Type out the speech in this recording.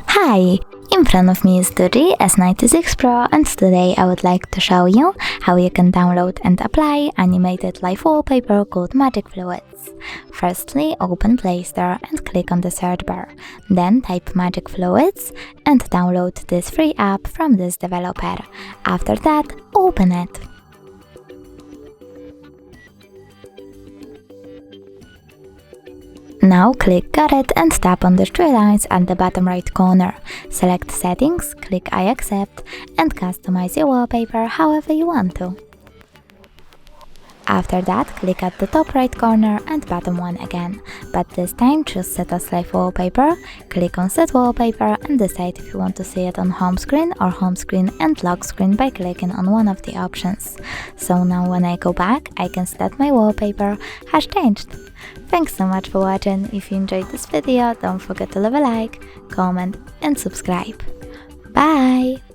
Hi! In front of me is DOOGEE S96 Pro, and today I would like to show you how you can download and apply animated live wallpaper called Magic Fluids. Firstly, open Play Store and click on the search bar. Then type Magic Fluids and download this free app from this developer. After that, open it. Now click Got it and tap on the three lines at the bottom right corner. Select Settings, click I accept and customize your wallpaper however you want to. After that, click at the top right corner and bottom one again, but this time choose Set as Live Wallpaper, click on Set Wallpaper and decide if you want to see it on home screen or home screen and lock screen by clicking on one of the options. So now when I go back, I can see that my wallpaper has changed. Thanks so much for watching. If you enjoyed this video, don't forget to leave a like, comment and subscribe. Bye!